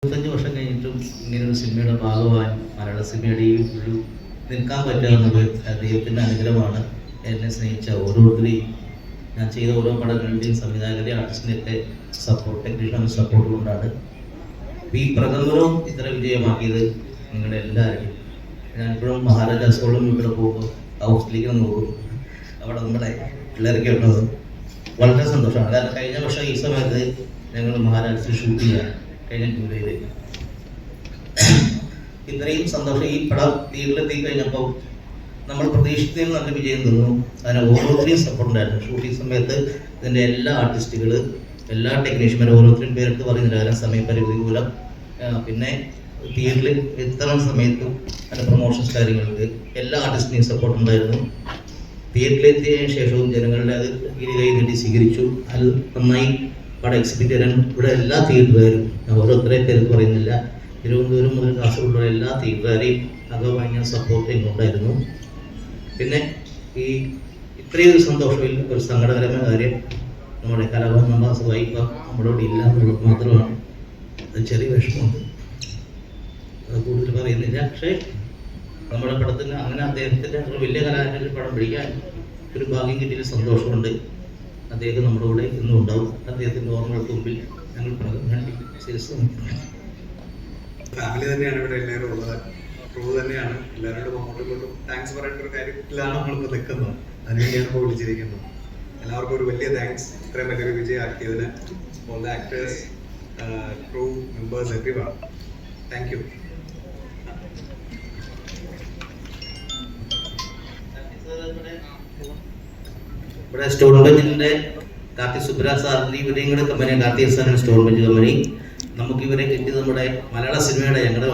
25 വർഷം കഴിഞ്ഞിട്ടും ഇങ്ങനൊരു സിനിമയുടെ ഭാഗമായി മലയാള സിനിമയുടെ ഈ ഒരു നിൽക്കാൻ പറ്റുന്നത് ദൈവത്തിൻ്റെ അനുഗ്രഹമാണ്. എന്നെ സ്നേഹിച്ച ഓരോരുത്തരെയും, ഞാൻ ചെയ്ത ഓരോ പടങ്ങളുടെയും സംവിധായകരുടെയും ആർട്ടിസ്റ്റിൻ്റെയൊക്കെ സപ്പോർട്ട്, ടെക്നീഷ്യൻ സപ്പോർട്ട് കൊണ്ടാണ് ഈ പ്രകമ്പനവും ഇത്ര വിജയമാക്കിയത്. നിങ്ങളുടെ എല്ലാവരെയും ഞാനിപ്പോഴും മഹാരാജാസുകളും ഇവിടെ പോകുമ്പോൾ ഹൗസിലേക്ക് നോക്കും, അവിടെ നമ്മുടെ പിള്ളേരൊക്കെ ഉള്ളത് വളരെ സന്തോഷമാണ്. കാരണം കഴിഞ്ഞ വർഷം ഈ സമയത്ത് ഞങ്ങൾ മഹാരാജാസിൽ ഷൂട്ട് ചെയ്യാൻ കഴിഞ്ഞ ജൂലൈയിൽ ഇത്രയും സന്തോഷം ഈ പടം തിയേറ്ററിലെത്തി കഴിഞ്ഞപ്പോൾ നമ്മൾ പ്രതീക്ഷിക്കുന്നതിൽ നല്ല വിജയം തന്നു. അതിന് ഓരോരുത്തരെയും സപ്പോർട്ട് ഉണ്ടായിരുന്നു. ഷൂട്ടിംഗ് സമയത്ത് ഇതിൻ്റെ എല്ലാ ആർട്ടിസ്റ്റുകൾ, എല്ലാ ടെക്നീഷ്യന്മാരും ഓരോരുത്തരും പേരെടുത്ത് പറയുന്നില്ല, കാരണം സമയപരിമിതി മൂലം. പിന്നെ തിയേറ്ററിൽ എത്തുന്ന സമയത്തും അതിൻ്റെ പ്രൊമോഷൻസ് കാര്യങ്ങൾക്ക് എല്ലാ ആർട്ടിസ്റ്റിനെയും സപ്പോർട്ട് ഉണ്ടായിരുന്നു. തിയേറ്ററിലെത്തിയതിനു ശേഷവും ജനങ്ങളുടെ അത് കൈ നീട്ടി സ്വീകരിച്ചു. അത് നന്നായി പടം എക്സിബിറ്റ് ചെയ്യാൻ ഇവിടെ എല്ലാ തിയേറ്ററുകാരും, ഓരോരുത്തരെ പേര് പറയുന്നില്ല, തിരുവനന്തപുരം മുതൽ കാസർഗോഡുള്ള എല്ലാ തിയേറ്ററുകാരെയും അത് ഭയങ്കര സപ്പോർട്ട് ഉണ്ടായിരുന്നു. പിന്നെ ഈ ഇത്രയും ഒരു സന്തോഷമിൽ ഒരു സങ്കടകരമായ കാര്യം, നമ്മുടെ കലാഭവൻ നവാസ് വൈഫ നമ്മളോട് ഇല്ല എന്നുള്ളത് മാത്രമാണ്. അത് ചെറിയ വിഷമമുണ്ട്, അത് കൂടുതൽ പറയുന്നില്ല. പക്ഷേ നമ്മുടെ പടത്തിന് അങ്ങനെ അദ്ദേഹത്തിൻ്റെ ഒരു വലിയ കലാകാരൻ്റെ പടം പിടിക്കാൻ ഒരു ഭാഗ്യം കിട്ടിയ സന്തോഷമുണ്ട്. അദ്ദേഹം നമ്മുടെ കൂടെ ഇന്നും ഉണ്ടാവും. അദ്ദേഹത്തിൻ്റെ ഓർമ്മകൾക്ക് മുമ്പിൽ ഞങ്ങൾ വേണ്ടി ഫാമിലി തന്നെയാണ് ഇവിടെ എല്ലാവരും ഉള്ളത്. ക്രൂ തന്നെയാണ്. എല്ലാവരോടും അങ്ങോട്ടും ഇങ്ങോട്ടും താങ്ക്സ് പറയേണ്ട ഒരു കാര്യത്തിലാണ് നമ്മളിപ്പോൾ നിൽക്കുന്നത്. അതിനുവേണ്ടിയാണ് ഇപ്പോൾ വിളിച്ചിരിക്കുന്നത്. എല്ലാവർക്കും ഒരു വലിയ താങ്ക്സ്, ഇത്രയും വലിയൊരു വിജയമാക്കിയതിന്. All the actors, crew members, everyone, thank you. ഇവിടെ സ്റ്റോൺ ബെഞ്ചിന്റെ കാർത്തിക് സുബ്രാജ് സാറിന്റെ ഇവരെയും കൂടെ കമ്പനിയാണ് കാർത്തിക് സാറിന്റെ സ്റ്റോൺ ബെഞ്ച് കമ്പനി. നമുക്ക് ഇവരെ കിട്ടിയത് നമ്മുടെ മലയാള സിനിമയുടെ ഞങ്ങളുടെ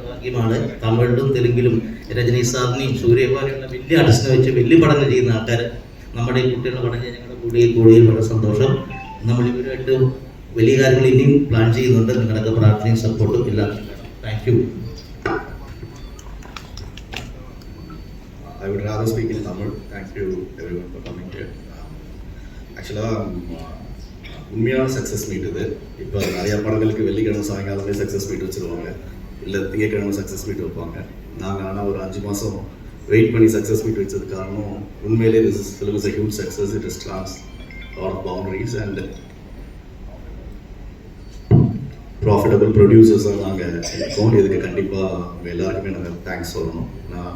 ഭാഗ്യമാണ്. തമിഴിലും തെലുങ്കിലും രജനി സാറിനെയും സൂര്യ പോലെയുള്ള വലിയ ആർട്ടിസ്റ്റിനെ വെച്ച് വലിയ പടങ്ങൾ ചെയ്യുന്ന ആൾക്കാർ നമ്മുടെ ഈ കുട്ടികളുടെ പടം ചെയ്യാൻ ഞങ്ങളുടെ കൂടുതൽ വളരെ സന്തോഷം. നമ്മൾ ഇവരുമായിട്ട് വലിയ കാര്യങ്ങൾ ഇനിയും പ്ലാൻ ചെയ്യുന്നുണ്ട്. നിങ്ങളുടെ പ്രാർത്ഥനയും സപ്പോർട്ടും എല്ലാം. Thank you. I would rather speak in Tamil. Thank you everyone for coming here. Actually, உண்மையான சக்ஸஸ் மீட் இது. இப்போ நிறைய படங்களுக்கு வெள்ளிக்கிழமை சாயங்காலமே சக்ஸஸ் மீட் வச்சுருவாங்க, இல்லை திங்கக்கிழமை சக்ஸஸ் மீட் வைப்பாங்க. நாங்கள் ஆனால் ஒரு 5 மாதம் வெயிட் பண்ணி சக்ஸஸ் மீட் வச்சது காரணம் உண்மையிலே this film is a huge success. It has crossed a lot of boundaries and profitable ப்ரொடியூசர்ஸாக நாங்கள் இருக்கோம். இதுக்கு கண்டிப்பாக அவங்க எல்லாருக்குமே நாங்கள் தேங்க்ஸ் சொல்லணும். நான்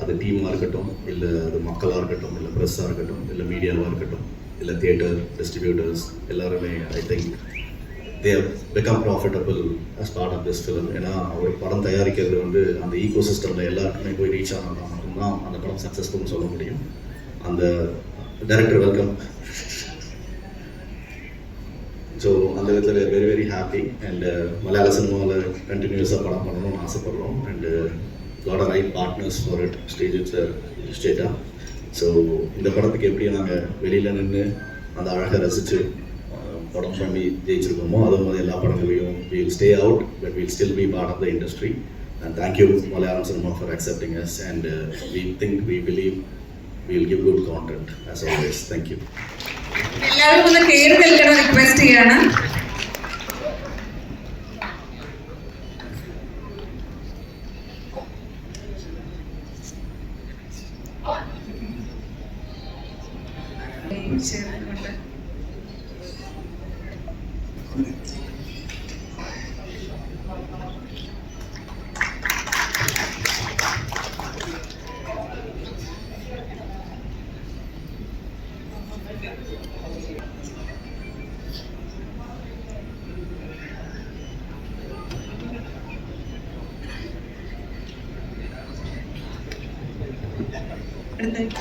அது டீமாக இருக்கட்டும், இல்லை அது மக்களாக இருக்கட்டும், இல்லை ப்ரெஸ்ஸாக இருக்கட்டும், இல்லை மீடியாவாக இருக்கட்டும், இல்லை தியேட்டர் டிஸ்ட்ரிபியூட்டர்ஸ், எல்லாருமே I think they have become profitable as part of this film. ஏன்னா ஒரு படம் தயாரிக்கிறது வந்து அந்த ஈகோ சிஸ்டமில் எல்லாருக்குமே போய் ரீச் ஆனால் மட்டும்தான் அந்த படம் சக்ஸஸ்ஃபுல்னு சொல்ல முடியும். அந்த டைரக்டர் வெல்கம். ஸோ அந்த விதத்தில் வெரி வெரி ஹாப்பி. அண்டு மலையாள சினிமாவில் கண்டினியூஸாக படம் பண்ணணும்னு ஆசைப்படுறோம். And lot of right partners for it. Stage it's illustrator. So இந்த படத்துக்கு எப்படி நாங்கள் வெளியில் நின்று அந்த அழகை ரசித்து படம் பண்ணி ஜெயிச்சிருக்கோமோ அதே மாதிரி எல்லா படங்களையும் we'll stay out but we'll still be part of the industry. And thank you Malayalam cinema for accepting us, and we believe we'll give good content as always. Thank you. എല്ലാവരും ഒന്ന് കേറി നിൽക്കണം റിക്വസ്റ്റ് ചെയ്യാണ്.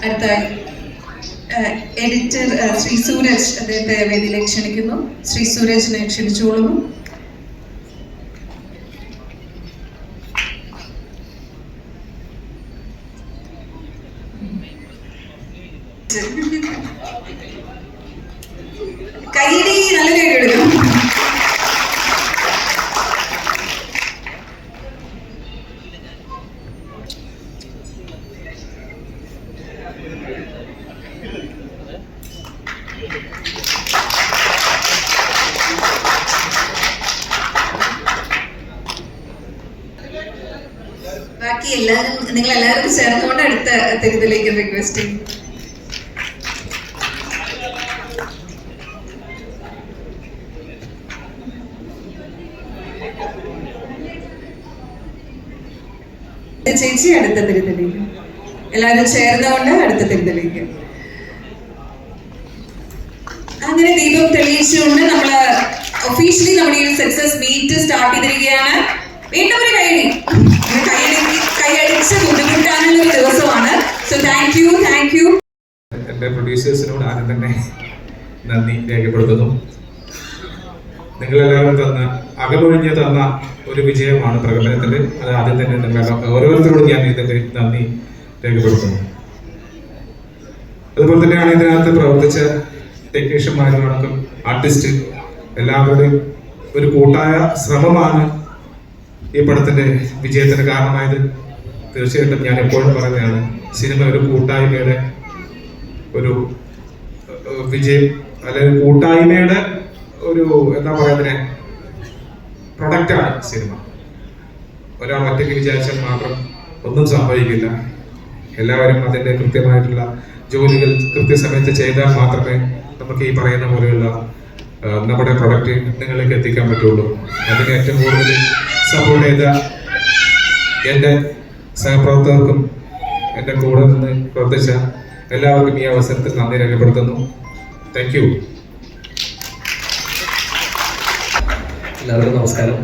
അടുത്തായി editor Shri Sooraj അദ്ദേഹത്തെ വേദിയിലേക്ക് ക്ഷണിക്കുന്നു. ശ്രീ സൂരജിനെ ക്ഷണിച്ചോളുന്നു. കൈയടി, നല്ല കൈയടി എടുക്കണം. ബാക്കി എല്ലാവരും നിങ്ങൾ എല്ലാവരും ചേർന്നുകൊണ്ട് അടുത്ത തിരുതലേക്ക് റിക്വസ്റ്റ് ചെയ്യും. ചേച്ചി അടുത്ത തിരുതലേക്ക്, എല്ലാവരും ചേർന്നുകൊണ്ട് അടുത്ത തിരുതലേക്ക്. അങ്ങനെ ദീപം തെളിയിച്ചുകൊണ്ട് നമ്മള് ഒഫീഷ്യലി നമ്മുടെ ഈ സക്സസ് മീറ്റ് സ്റ്റാർട്ട് ചെയ്തിരിക്കുകയാണ്. വീണ്ടും ഒരു കൈയടിച്ച് ബുദ്ധിമുട്ടാനുള്ള ഒരു ദിവസമാണ്. So thank you. എൻ്റെ പ്രൊഡ്യൂസേഴ്സിനോട് ആദ്യം തന്നെ നന്ദി രേഖപ്പെടുത്തുന്നു. നിങ്ങളെല്ലാവരും അകമൊഴിഞ്ഞ് തന്ന ഒരു വിജയമാണ് പ്രകടനത്തിൻ്റെ. അത് ആദ്യം തന്നെ നിങ്ങൾ ഓരോരുത്തരോടും ഞാൻ ഇതിൻ്റെ നന്ദി രേഖപ്പെടുത്തുന്നു. അതുപോലെ തന്നെയാണ് ഇതിനകത്ത് പ്രവർത്തിച്ച ടെക്നീഷ്യന്മാരടക്കം ആർട്ടിസ്റ്റ് എല്ലാവരുടെയും ഒരു കൂട്ടായ ശ്രമമാണ് ഈ പടത്തിൻ്റെ വിജയത്തിന് കാരണമായത്. തീർച്ചയായിട്ടും ഞാൻ എപ്പോഴും പറയുന്നതാണ്, സിനിമ ഒരു കൂട്ടായ്മയുടെ ഒരു വിജയം, അല്ലെങ്കിൽ കൂട്ടായ്മയുടെ ഒരു എന്താ പറയുന്നതിനെ പ്രൊഡക്റ്റാണ് സിനിമ. ഒരാൾ ഒറ്റയ്ക്ക് വിചാരിച്ചാൽ മാത്രം ഒന്നും സംഭവിക്കില്ല. എല്ലാവരും അതിൻ്റെ കൃത്യമായിട്ടുള്ള ജോലികൾ കൃത്യസമയത്ത് ചെയ്താൽ മാത്രമേ നമുക്ക് ഈ പറയുന്ന പോലെയുള്ള നമ്മുടെ പ്രൊഡക്റ്റ് നിങ്ങളിലേക്ക് എത്തിക്കാൻ പറ്റുള്ളൂ. അതിന് ഏറ്റവും കൂടുതൽ സപ്പോർട്ട് ചെയ്ത എൻ്റെ സഹപ്രവർത്തകർക്കും എൻ്റെ കൂടെ നിന്ന് പ്രവർത്തിച്ച എല്ലാവർക്കും ഈ അവസരത്തിൽ നന്ദി രേഖപ്പെടുത്തുന്നു. Thank you. എല്ലാവർക്കും നമസ്കാരം.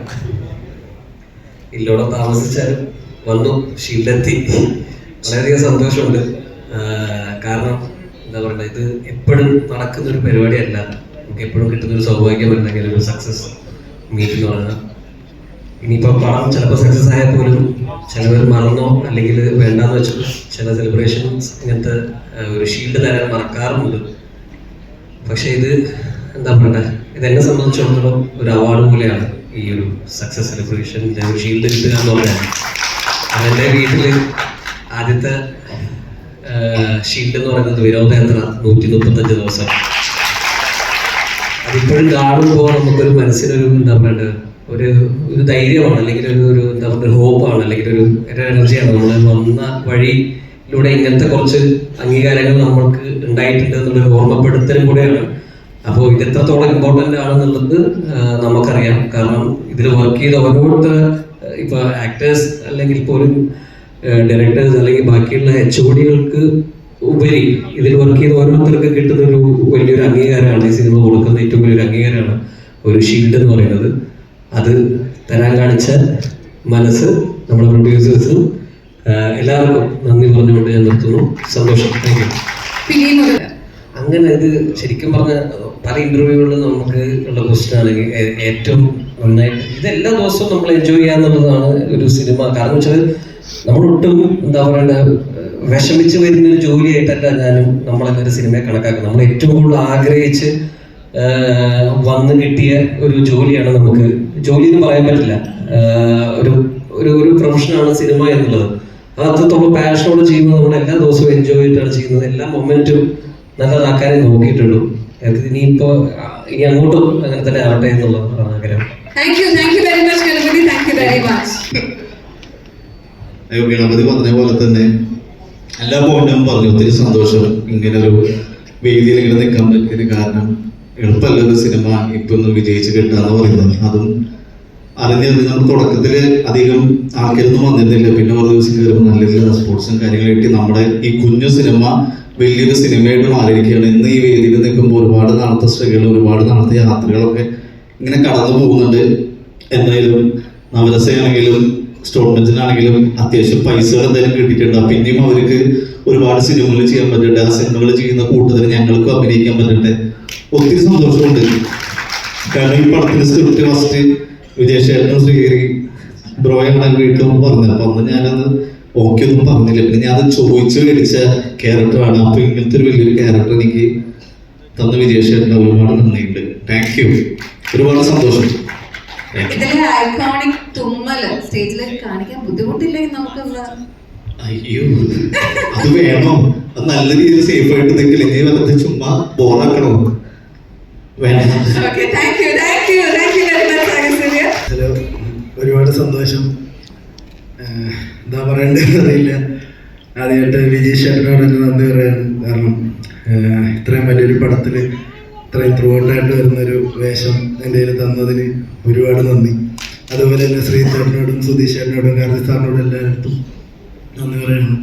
ഇല്ലോടെ താമസിച്ചാലും വന്നു, ഷീൽഡെത്തി. വളരെയധികം സന്തോഷമുണ്ട്. കാരണം എന്താ പറയുക, ഇത് എപ്പോഴും നടക്കുന്നൊരു പരിപാടിയല്ല. നമുക്ക് എപ്പോഴും കിട്ടുന്നൊരു സൗഭാഗ്യം ഉണ്ടെങ്കിൽ ഒരു സക്സസ് മീറ്റ് എന്ന് പറഞ്ഞാൽ. ഇനിയിപ്പോൾ പടം ചിലപ്പോൾ സക്സസ് ആയാൽ പോലും ചിലവർ മറന്നോ അല്ലെങ്കിൽ വേണ്ടാന്ന് വെച്ചു ചില സെലിബ്രേഷൻസ് ഇങ്ങനത്തെ ഒരു ഷീൽഡ് തരാൻ മറക്കാറുമുണ്ട്. പക്ഷേ ഇത് എന്താ പറയണ്ടേ, ഇതെന്നെ സംബന്ധിച്ചിടത്തോളം ഒരു അവാർഡ് പോലെയാണ് ഈ ഒരു സക്സസ് സെലിബ്രേഷൻ, ഒരു ഷീൽഡ് കിട്ടുക എന്ന് പറഞ്ഞാൽ. അതെൻ്റെ വീട്ടിൽ ആദ്യത്തെ ഷീൽഡ് എന്ന് പറയുന്നത് വിനോദയാത്ര 135 ദിവസം. അതിപ്പോഴും കാണുമ്പോൾ നമുക്കൊരു മനസ്സിനൊരു എന്താ പറയണ്ടത്, ഒരു ധൈര്യമാണ്, അല്ലെങ്കിൽ ഒരു എന്താ പറയുക ഹോപ്പാണ്, അല്ലെങ്കിൽ ഒരു എനർജിയാണ്. നമ്മൾ വന്ന വഴിയിലൂടെ ഇങ്ങനത്തെ കുറച്ച് അംഗീകാരങ്ങൾ നമ്മൾക്ക് ഉണ്ടായിട്ടുണ്ട് എന്നുള്ളൊരു ഓർമ്മപ്പെടുത്തലും കൂടെയാണ്. അപ്പോൾ ഇത് എത്രത്തോളം ഇമ്പോർട്ടൻ്റ് ആണെന്നുള്ളത് നമുക്കറിയാം. കാരണം ഇതിൽ വർക്ക് ചെയ്ത ഓരോരുത്തർ, ഇപ്പോൾ ആക്ടേഴ്സ് അല്ലെങ്കിൽ ഇപ്പോൾ ഒരു ഡയറക്ടേഴ്സ് അല്ലെങ്കിൽ ബാക്കിയുള്ള HODകൾക്ക് ഉപരി ഇതിൽ വർക്ക് ചെയ്ത ഓരോരുത്തർക്ക് കിട്ടുന്ന ഒരു വലിയൊരു അംഗീകാരമാണ് ഈ സിനിമ കൊടുക്കുന്ന ഏറ്റവും വലിയൊരു അംഗീകാരമാണ് ഒരു ഷീൽഡ് എന്ന് പറയുന്നത്. അത് തരാൻ കാണിച്ച മനസ്സ് നമ്മുടെ പ്രൊഡ്യൂസേഴ്സും എല്ലാവർക്കും നന്ദി പറഞ്ഞുകൊണ്ട് ഞാൻ നിർത്തുന്നു. സന്തോഷം. Thank you. അങ്ങനെ ഇത് ശരിക്കും പറഞ്ഞ പല ഇന്റർവ്യൂകളിലും നമുക്ക് ഉള്ള ക്വസ്റ്റ്യൻ ആണെങ്കിൽ ഏറ്റവും നന്നായിട്ട് ഇതെല്ലാ ദിവസവും നമ്മൾ എൻജോയ് ചെയ്യാന്നുള്ളതാണ് ഒരു സിനിമ. കാരണം വെച്ചാൽ നമ്മളൊട്ടും എന്താ പറയണ്ട വിഷമിച്ച് വരുന്നൊരു ജോലിയായിട്ടല്ല ഞാനും നമ്മളെല്ലാവരും സിനിമയെ കണക്കാക്കുന്നത്. നമ്മൾ ഏറ്റവും കൂടുതൽ ആഗ്രഹിച്ച് വന്ന് കിട്ടിയ ഒരു ജോലിയാണ്. നമുക്ക് ജോലി എന്ന് പറയാൻ പറ്റില്ല, ഒരു പ്രൊഫഷനാണ് സിനിമ എന്നുള്ളത്. അത് അത്രത്തോളം പാഷനോട് ചെയ്യുന്നത് നമ്മൾ എല്ലാ ദിവസവും എൻജോയ് ചെയ്തിട്ടാണ് ചെയ്യുന്നത്. എല്ലാ മൊമെന്റും നല്ലതാക്കാനേ നോക്കിയിട്ടുള്ളൂ. ഇനി അങ്ങോട്ടും അങ്ങനെ തന്നെ ആവട്ടെ എന്നുള്ളതാണ് ആഗ്രഹം. ഗണപതി പറഞ്ഞ പോലെ തന്നെ എല്ലാ പോയിന്റും പറഞ്ഞു. ഒത്തിരി സന്തോഷം ഇങ്ങനെ ഒരു വേദിയിൽ ഇങ്ങനെ നിൽക്കാൻ പറ്റിയത്. കാരണം എളുപ്പമല്ല ഒരു സിനിമ ഇപ്പൊ ഒന്ന് വിജയിച്ച് കിട്ടാന്ന് പറയുന്നത്. അതും അറിഞ്ഞത് നമ്മൾ തുടക്കത്തില് അധികം ആൾക്കാരൊന്നും വന്നിരുന്നില്ല. പിന്നെ ഒരു ദിവസം കയറുമ്പോൾ നല്ല രീതിയിൽ റെസ്പോൺസും കാര്യങ്ങളായിട്ട് നമ്മുടെ ഈ കുഞ്ഞു സിനിമ വലിയൊരു സിനിമയായിട്ട് മാറിയിരിക്കുകയാണ്. ഇന്ന് ഈ വേദിയിൽ നിൽക്കുമ്പോൾ ഒരുപാട് നാളത്തെ സ്ട്രഗിൾ, ഒരുപാട് നാളത്തെ യാത്രകളൊക്കെ ഇങ്ങനെ കടന്നു പോകുന്നുണ്ട്. എന്തായാലും നവരസയാണെങ്കിലും സ്റ്റുഡൻസിനാണെങ്കിലും അത്യാവശ്യം പൈസകൾ എന്തായാലും കിട്ടിയിട്ടുണ്ട്. പിന്നെയും അവർക്ക് ഒരുപാട് സിനിമകൾ ചെയ്യാൻ പറ്റട്ടെ. ആ സിനിമകൾ ചെയ്യുന്ന കൂട്ടത്തിൽ ഞങ്ങൾക്കും അഭിനയിക്കാൻ പറ്റട്ടെ. ഒത്തിരി സന്തോഷമുണ്ട്. കാരണം ഈ പടത്തിന് സ്ക്രിപ്റ്റ് ഫസ്റ്റ് വിജയശേഖരനും ശ്രീഹരി ബ്രോയാണ് വീട്ടിലും പറഞ്ഞത്. അപ്പൊ അന്ന് ഞാനത് ഓക്കെ ഒന്നും പറഞ്ഞില്ല. പിന്നെ ഞാൻ അത് ചോദിച്ചു മേടിച്ച ക്യാരക്ടറാണ്. അപ്പൊ ഇങ്ങനത്തെ ഒരു വലിയൊരു ക്യാരക്ടർ എനിക്ക് തന്ന വിജയശേഖരന് ഒരുപാട് നന്ദിയുണ്ട്. Thank you. ഒരുപാട് സന്തോഷം. ഇതിലെ ഐക്കോണിക് തുമ്മല് സ്റ്റേജിൽ കാണിക്കാൻ ബുദ്ധിമുട്ടില്ലെങ്കിൽ നമുക്കൊന്ന് അയ്യോ അത് വേണോ? അത് നല്ല രീതിയിൽ സേഫ് ആയിട്ട് നിൽക്കില്ല. ഇനി വെറുതെ ചുമ്മാ ബോറാക്കണോ? വേണം. ഹലോ, ഒരുപാട് സന്തോഷം. എന്താ പറയേണ്ടതെന്ന് അറിയില്ല. ആദ്യമായിട്ട് വിജയ് ചേട്ടനോട് തന്നെ നന്ദി പറയാണ്. കാരണം ഇത്രയും വലിയൊരു പടത്തിൽ ഇത്രയും ത്രൂ ഔട്ടായിട്ട് വരുന്നൊരു വേഷം എൻ്റെ കയ്യിൽ തന്നതിന് ഒരുപാട് നന്ദി. അതുപോലെ തന്നെ ശ്രീ ചേട്ടനോടും സുധീഷ് ചേട്ടനോടും കാർത്തി സാറിനോടും എല്ലായിടത്തും നന്ദി പറയുന്നു.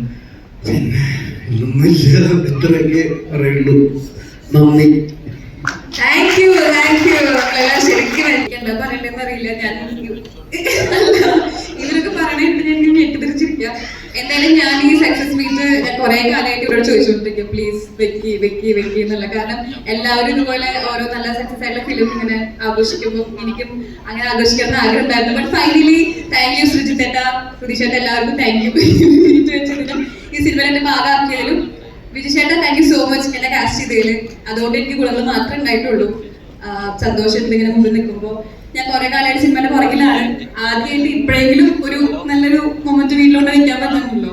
പിന്നെ ഇതൊന്നുമില്ല, ഇത്രയൊക്കെ പറയുള്ളൂ. നന്ദി. Thank you. ശരിക്കും എനിക്ക് എന്താ പറയണ്ടെന്ന് അറിയില്ല. ഞാൻ ഇവരൊക്കെ പറയണേട്ട് ഞാൻ ഞെട്ടിത്തിരിച്ചിരിക്കുക. എന്തായാലും ഞാൻ ഈ സക്സസ് മീറ്റ് കുറെ കാലമായിട്ട് ഇവരോട് ചോദിച്ചുകൊണ്ടിരിക്കുക, പ്ലീസ് വെക്കി എന്നുള്ള. കാരണം എല്ലാവരും ഇതുപോലെ ഓരോ നല്ല സക്സസ് ആയിട്ടുള്ള ഫിലിം ഇങ്ങനെ ആഘോഷിക്കുമ്പോൾ എനിക്കും അങ്ങനെ ആഘോഷിക്കണം ആഗ്രഹം ഉണ്ടായിരുന്നു. ബട്ട് ഫൈനലി താങ്ക് യു ശ്രുജിത്തേട്ട, സുധീഷേട്ട, എല്ലാവർക്കും താങ്ക് യു. വെച്ചതിലും ഈ സിനിമയിൽ എന്റെ ഭാഗമാക്കിയതിലും Vijay thank you so much എന്നെ കാസ്റ്റ് ചെയ്തതിൽ. അതുകൊണ്ട് എനിക്ക് ഗുണങ്ങൾ മാത്രമേ ഉണ്ടായിട്ടുള്ളൂ. സന്തോഷമുണ്ട് ഇങ്ങനെ മുമ്പിൽ നിൽക്കുമ്പോൾ. ഞാൻ കുറെ കാലമായിട്ട് സിനിമയുടെ പുറകിലാണ്. ആദ്യമായിട്ട് ഇപ്പോഴെങ്കിലും ഒരു നല്ലൊരു മൊമെന്റ് വീട്ടിലോട്ട് വയ്ക്കാൻ പറ്റുന്നുണ്ടല്ലോ.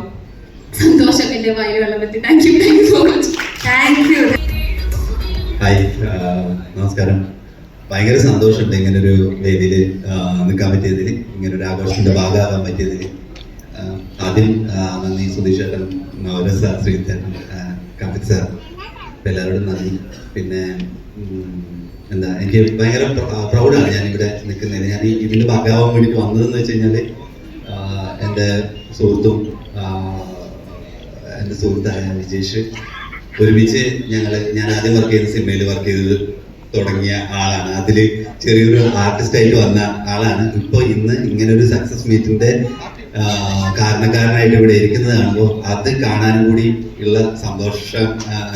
സന്തോഷം. എന്റെ വായിൽ വെള്ളം പറ്റി. Thank you so much. Thank you. Hi, നമസ്കാരം. ഭയങ്കര സന്തോഷമുണ്ട് ഇങ്ങനൊരു വേദിയിൽ നിൽക്കാൻ പറ്റിയതിൽ, ഇങ്ങനൊരു ആഘോഷത്തിൻ്റെ ഭാഗമാകാൻ പറ്റിയതിൽ. ആദ്യം നന്ദി സുധീഷ് ചേട്ടൻ, നവരസ് സാർ, ശ്രീധരൻ, കപിൽ സാർ, എല്ലാവരോടും നന്ദി. പിന്നെ എന്താ, എനിക്ക് ഭയങ്കര പ്രൗഡാണ് ഞാനിവിടെ നിൽക്കുന്നതിന്. ഞാൻ ഇതിൻ്റെ ഭാഗമാവാൻ വേണ്ടിയിട്ട് വന്നതെന്ന് വെച്ച് കഴിഞ്ഞാൽ എൻ്റെ സുഹൃത്തായ വിജേഷ്, ഒരുമിച്ച് ഞാൻ ആദ്യം വർക്ക് ചെയ്ത സിനിമയിൽ വർക്ക് ചെയ്തത് തുടങ്ങിയ ആളാണ്. അതിൽ ചെറിയൊരു ആർട്ടിസ്റ്റായിട്ട് വന്ന ആളാണ്. ഇപ്പോൾ ഇന്ന് ഇങ്ങനൊരു സക്സസ് മീറ്റിൻ്റെ കാരണക്കാരനായിട്ട് ഇവിടെ ഇരിക്കുന്നത് കാണുമ്പോൾ അത് കാണാനും കൂടി ഉള്ള സന്തോഷം,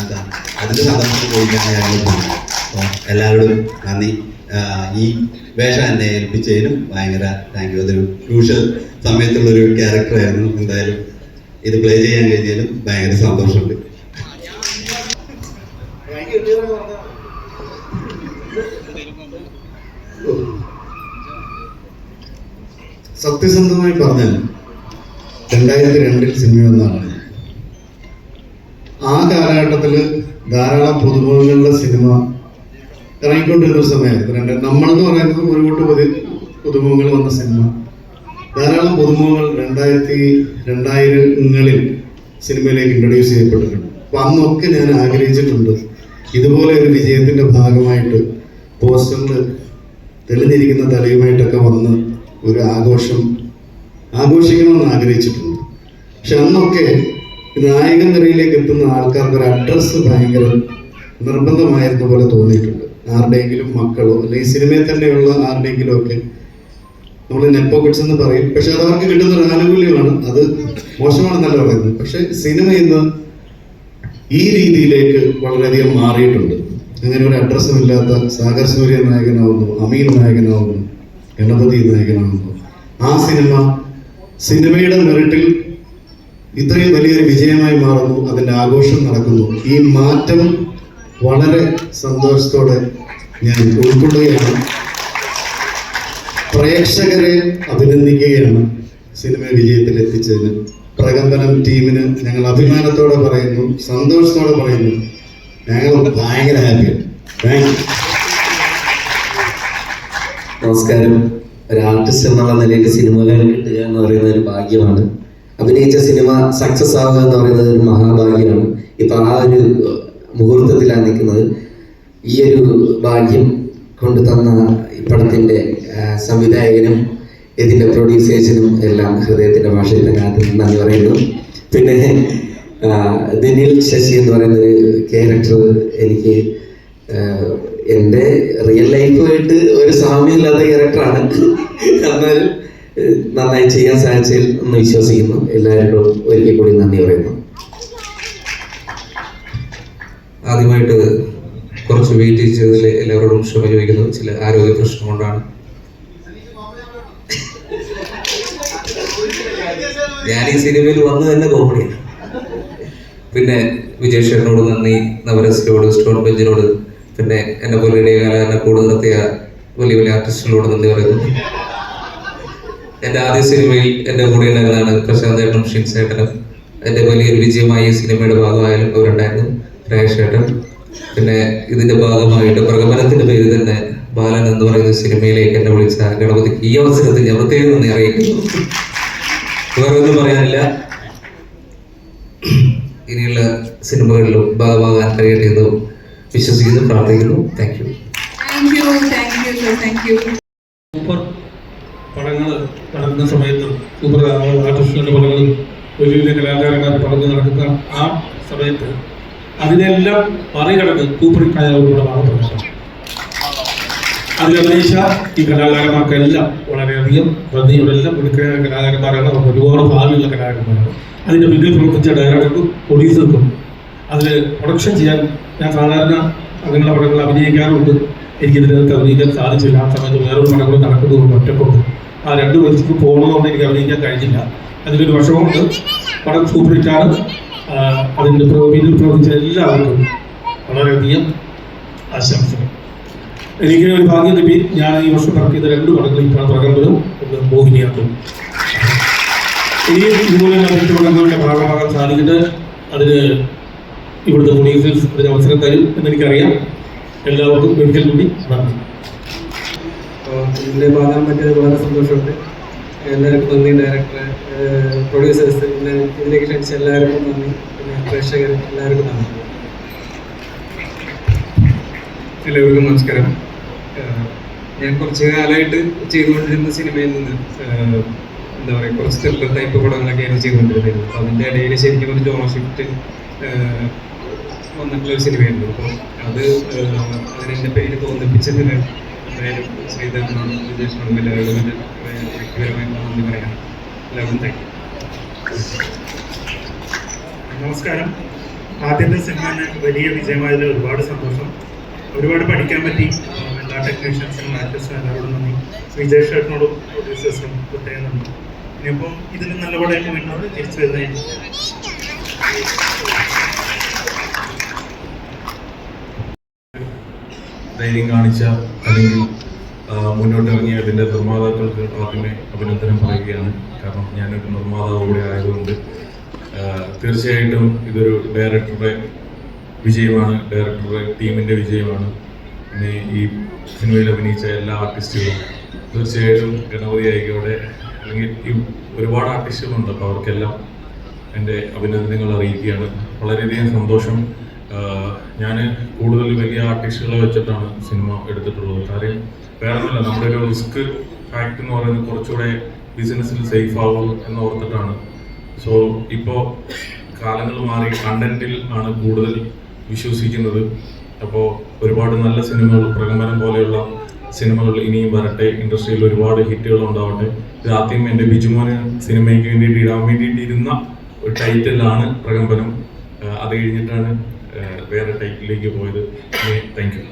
എന്താ അതിൻ്റെ സന്തോഷം പോയിട്ടാണ് ഞങ്ങൾ പോകുന്നത്. അപ്പോൾ എല്ലാവരോടും നന്ദി. ഈ വേഷം എന്നെ ഏൽപ്പിച്ചതിനും ഭയങ്കര താങ്ക് യു. അതൊരു ക്രൂഷ്യൽ സമയത്തുള്ളൊരു ക്യാരക്ടറായിരുന്നു. എന്തായാലും ഇത് പ്ലേ ചെയ്യാൻ കഴിഞ്ഞാലും ഭയങ്കര സന്തോഷമുണ്ട്. സത്യസന്ധമായി പറഞ്ഞാൽ 2002 സിനിമ വന്നതാണ്. ആ കാലഘട്ടത്തിൽ ധാരാളം പുതുമുഖങ്ങളുടെ സിനിമ ഇറങ്ങിക്കൊണ്ടിരുന്ന സമയമായിരുന്നു. നമ്മളെന്ന് പറയുന്നത് ഒരു കൂട്ട് പുതുമുഖങ്ങൾ വന്ന സിനിമ. ധാരാളം പുതുമുഖങ്ങൾ 2000-ങ്ങളിൽ സിനിമയിലേക്ക് ഇൻട്രൊഡ്യൂസ് ചെയ്യപ്പെട്ടിട്ടുണ്ട്. അപ്പം അന്നൊക്കെ ഞാൻ ആഗ്രഹിച്ചിട്ടുണ്ട് ഇതുപോലെ ഒരു വിജയത്തിൻ്റെ ഭാഗമായിട്ട് പോസ്റ്ററിൽ തെളിഞ്ഞിരിക്കുന്ന തലയുമായിട്ടൊക്കെ വന്ന് ഒരു ആഘോഷിക്കണമെന്ന് ആഗ്രഹിച്ചിട്ടുണ്ട്. പക്ഷെ അന്നൊക്കെ നായക നിരയിലേക്ക് എത്തുന്ന ആൾക്കാർക്ക് ഒരു അഡ്രസ്സ് ഭയങ്കര നിർബന്ധമായിരുന്ന പോലെ തോന്നിയിട്ടുണ്ട്. ആരുടെയെങ്കിലും മക്കളോ അല്ലെങ്കിൽ സിനിമയിൽ തന്നെയുള്ള ആരുടെയെങ്കിലും ഒക്കെ നമ്മൾ നെപ്പോ കിഡ്സ് എന്ന് പറയും. പക്ഷെ അത് അവർക്ക് കിട്ടുന്ന ഒരു ആനുകൂല്യമാണ്. അത് മോശമാണെന്നല്ല പറയുന്നത്. പക്ഷെ സിനിമ ഇന്ന് ഈ രീതിയിലേക്ക് വളരെയധികം മാറിയിട്ടുണ്ട്. അങ്ങനെ ഒരു അഡ്രസ്സും ഇല്ലാത്ത സാഗർ സൂര്യ നായകനാവുന്നു, അമീൻ നായകനാവുന്നു, ഗണപതി നായകനാവുന്നു. ആ സിനിമയുടെ മെറിറ്റിൽ ഇത്രയും വലിയൊരു വിജയമായി മാറുന്നു. അതിൻ്റെ ആഘോഷം നടക്കുന്നു. ഈ മാറ്റം വളരെ സന്തോഷത്തോടെ ഞാൻ ഉൾക്കൊള്ളുകയാണ്. പ്രേക്ഷകരെ അഭിനന്ദിക്കുകയാണ് സിനിമ വിജയത്തിൽ എത്തിച്ചതിന്. പ്രകമ്പനം ടീമിന് ഞങ്ങൾ അഭിമാനത്തോടെ പറയുന്നു, സന്തോഷത്തോടെ പറയുന്നു, ഞങ്ങൾ ഭയങ്കര ഹാപ്പിയാണ്. Thank you. നമസ്കാരം. ഒരു ആർട്ടിസ്റ്റ് എന്നുള്ള നിലയിൽ സിനിമകൾ കിട്ടുക എന്ന് പറയുന്നത് ഒരു ഭാഗ്യമാണ്. അഭിനയിച്ച സിനിമ സക്സസ് ആവുക എന്ന് പറയുന്നത് ഒരു മഹാഭാഗ്യമാണ്. ഇപ്പം ആ ഒരു മുഹൂർത്തത്തിലാണ് നിൽക്കുന്നത്. ഈ ഒരു ഭാഗ്യം കൊണ്ട് തന്ന ഈ പടത്തിൻ്റെ സംവിധായകനും ഇതിൻ്റെ പ്രൊഡ്യൂസേഴ്സിനും എല്ലാം ഹൃദയത്തിൻ്റെ ഭാഷയിൽ തന്നെ ആദ്യം നന്ദി പറയുന്നു. പിന്നെ ദിനിൽ ശശി എന്ന് പറയുന്നൊരു ക്യാരക്ടർ എനിക്ക് എൻ്റെ റിയൽ ലൈഫുമായിട്ട് ഒരു സാമ്യമില്ലാത്ത ക്യാരക്ടറാണ്. എന്നാൽ നന്നായി ചെയ്യാൻ സാധിച്ചതിൽ ഒന്ന് വിശ്വസിക്കുന്നു. എല്ലാവരോടും ഒരിക്കൽ കൂടി നന്ദി പറയുന്നു. ആദ്യമായിട്ട് കുറച്ച് വെയിറ്റ് ചെയ്തതിൽ എല്ലാവരോടും ക്ഷമ ചോദിക്കുന്നു. ചില ആരോഗ്യ പ്രശ്നം കൊണ്ടാണ്. ഞാൻ ഈ സിനിമയിൽ വന്നു തന്നെ കോമഡിയാണ്. പിന്നെ വിജയ് ചേട്ടനോട് നന്ദി, നവരസിനോട്, സ്റ്റോൺ ബെഞ്ചിനോട്, പിന്നെ എന്നെ പോലെ ഇടയകാലം കൂടെ നിർത്തിയ വലിയ വലിയ ആർട്ടിസ്റ്റുകളോട് നന്ദി പറയുന്നു. എൻ്റെ ആദ്യ സിനിമയിൽ എൻ്റെ കൂടെ ഉണ്ടായിരുന്നതാണ് പ്രശാന്ത് ഏട്ടനും ഷിൻസേട്ടനും. എൻ്റെ വലിയൊരു വിജയമായി ഈ സിനിമയുടെ ഭാഗമായാലും അവരുണ്ടായിരുന്നു. രാജേഷേട്ടൻ. പിന്നെ ഇതിൻ്റെ ഭാഗമായിട്ട് പ്രകമ്പനത്തിൻ്റെ പേര് തന്നെ ബാലൻ എന്ന് പറയുന്ന സിനിമയിലേക്ക് എന്നെ വിളിച്ച ഗണപതിക്ക് ഈ അവസരത്തിൽ ഞാൻ പ്രത്യേകം നന്ദി അറിയിക്കുന്നു. വേറെ ഒന്നും പറയാനില്ല. ഇനിയുള്ള സിനിമകളിലും ഭാഗമാകാൻ കഴിയട്ടെന്ന് വിശ്വസിക്കുന്നു, പ്രാർത്ഥിക്കുന്നു. Thank you. സൂപ്പർ പടങ്ങൾ നടക്കുന്ന സമയത്ത് സൂപ്പർ ആർട്ടിസ്റ്റുകളുടെ പടങ്ങളും വലിയ വലിയ കലാകാരന്മാരുടെ പടങ്ങൾ നടക്കുന്ന ആ സമയത്ത് അതിനെല്ലാം മറികടന്ന് സൂപ്പർ ഹിറ്റായ ഒരു പടമാണ് പ്രകമ്പനം. അതിലഭിനയിച്ച ഈ കലാകാരന്മാർക്കെല്ലാം വളരെയധികം നന്ദിയോടെല്ലാം മിടുക്കരായ കലാകാരന്മാരാണ്. അവർ ഒരുപാട് ഭാവിയുള്ള കലാകാരന്മാരാണ്. അതിൻ്റെ പിന്നിൽ പ്രവർത്തിച്ച ഡയറക്ടർക്കും പ്രൊഡ്യൂസർക്കും അതിൽ പ്രൊഡക്ഷൻ ചെയ്യാൻ ഞാൻ സാധാരണ അങ്ങനെയുള്ള പടങ്ങൾ അഭിനയിക്കാറുണ്ട്. എനിക്കിതിനകത്ത് അഭിനയിക്കാൻ സാധിച്ചില്ല. ആ സമയത്ത് വേറൊരു പടങ്ങൾ നടക്കുന്നതുകൊണ്ട് ഒറ്റക്കൊണ്ട് ആ 2 വർഷത്തേക്ക് പോകണമെന്ന് എനിക്ക് അഭിനയിക്കാൻ കഴിഞ്ഞില്ല. അതിലൊരു വർഷമുണ്ട്. പടം സൂപ്പർ ഹിറ്റാണ്. അതിൻ്റെ പിന്നിൽ പ്രവർത്തിച്ച എല്ലാവർക്കും വളരെയധികം ആശംസകൾ. എനിക്ക് ഒരു ഭാഗ്യം കിട്ടി. ഞാൻ ഈ വർഷം വർക്ക് ചെയ്ത 2 പടങ്ങൾ ഇപ്പോൾ പ്രകമ്പനും ഒന്ന് മോഹിനിയാക്കും. ഇനി ഇതുപോലെ മറ്റു പടങ്ങളുടെ ഭാഗമാകാൻ സാധിക്കുന്നത് അതിന് ഇവിടുത്തെ പ്രൊഡ്യൂസേഴ്സ് അതിന് അവസരം തരും എന്നെനിക്കറിയാം. എല്ലാവർക്കും ഒരിക്കൽ കൂടി നന്ദി. ഇതിൻ്റെ ഭാഗം പറ്റിയത് വളരെ സന്തോഷമുണ്ട്. എല്ലാവർക്കും നന്ദി. ഡയറക്ടർ, പ്രൊഡ്യൂസേഴ്സ്, പിന്നെ ഇതിലേക്ക് ക്ഷണിച്ച എല്ലാവർക്കും നന്ദി. പിന്നെ പ്രേക്ഷകർ എല്ലാവർക്കും നന്ദി. എല്ലാവർക്കും നമസ്കാരം. ഞാൻ കുറച്ച് കാലമായിട്ട് ചെയ്തുകൊണ്ടിരുന്ന സിനിമയിൽ നിന്ന് എന്താ പറയുക, കുറച്ച് ത്രില്ലർ ടൈപ്പ് പടങ്ങളൊക്കെയാണ് ചെയ്തുകൊണ്ടിരുന്നത്. അപ്പോൾ അതിൻ്റെ ഇടയിൽ ശരിക്കും ഒരു ജോണർ ഷിഫ്റ്റ് വന്നിട്ടുള്ളൊരു സിനിമയായിരുന്നു. അപ്പോൾ അത് അതിനെൻ്റെ പേര് തോന്നിപ്പിച്ചതിന് എന്തായാലും ശ്രീധരനോടും വിജേഷിനോടും എല്ലാവരോടും എൻ്റെ വ്യക്തിപരമായിട്ടുള്ള നന്ദി പറയാം. എല്ലാവരും താങ്ക് യു. നമസ്കാരം. ആദ്യത്തെ സിനിമ വലിയ വിജയമായതിൽ ഒരുപാട് സന്തോഷം. ഒരുപാട് പഠിക്കാൻ പറ്റി. എല്ലാ ടെക്നീഷ്യൻസിനും ആർട്ടിസ്റ്റിനും എല്ലാവരോടും നന്ദി. വിജയ് ഷേട്ടിനോടും പ്രൊഡ്യൂസേഴ്സിനും പ്രത്യേകം നന്ദി. ഇനിയിപ്പം ഇതിന് നല്ല പടമായിട്ട് വീണ്ടും തിരിച്ചു വരുന്നതായിരിക്കും. ധൈര്യം കാണിച്ച അല്ലെങ്കിൽ മുന്നോട്ടിറങ്ങിയ ഇതിൻ്റെ നിർമ്മാതാക്കൾക്ക് ആദ്യമേ അഭിനന്ദനം പറയുകയാണ്. കാരണം ഞാനൊരു നിർമ്മാതാവ് കൂടെ ആയതുകൊണ്ട് തീർച്ചയായിട്ടും ഇതൊരു ഡയറക്ടറുടെ വിജയമാണ്, ഡയറക്ടറുടെ ടീമിൻ്റെ വിജയമാണ്. പിന്നെ ഈ സിനിമയിൽ അഭിനയിച്ച എല്ലാ ആർട്ടിസ്റ്റുകളും തീർച്ചയായിട്ടും ഗണപതി ആയിക്കോട്ടെ അല്ലെങ്കിൽ ഈ ഒരുപാട് ആർട്ടിസ്റ്റുകളുണ്ട്. അപ്പോൾ അവർക്കെല്ലാം എൻ്റെ അഭിനന്ദനങ്ങൾ അറിയിക്കുകയാണ്. വളരെയധികം സന്തോഷം. ഞാൻ കൂടുതൽ വലിയ ആർട്ടിസ്റ്റുകളെ വെച്ചിട്ടാണ് സിനിമ എടുത്തിട്ടുള്ളത്. കാര്യം വേറൊന്നുമില്ല, നമ്മുടെ ഒരു റിസ്ക് ഫാക്ട് എന്ന് പറയുന്നത് കുറച്ചുകൂടെ ബിസിനസ്സിൽ സേഫ് ആവും എന്ന് ഓർത്തിട്ടാണ്. സോ ഇപ്പോൾ കാലങ്ങൾ മാറി കണ്ടന്റിൽ ആണ് കൂടുതൽ വിശ്വസിക്കുന്നത്. അപ്പോൾ ഒരുപാട് നല്ല സിനിമകൾ, പ്രകമ്പനം പോലെയുള്ള സിനിമകൾ ഇനിയും വരട്ടെ. ഇൻഡസ്ട്രിയിൽ ഒരുപാട് ഹിറ്റുകൾ ഉണ്ടാവട്ടെ. ഇത് ആദ്യം എൻ്റെ ബിജുമോന് സിനിമയ്ക്ക് വേണ്ടിയിട്ട് ഇടാൻ വേണ്ടിയിട്ടിരുന്ന ഒരു ടൈറ്റിലാണ് പ്രകമ്പനം. അത് കഴിഞ്ഞിട്ടാണ് വേറെ ടൈറ്റിലേക്ക് പോയത്. Thank you.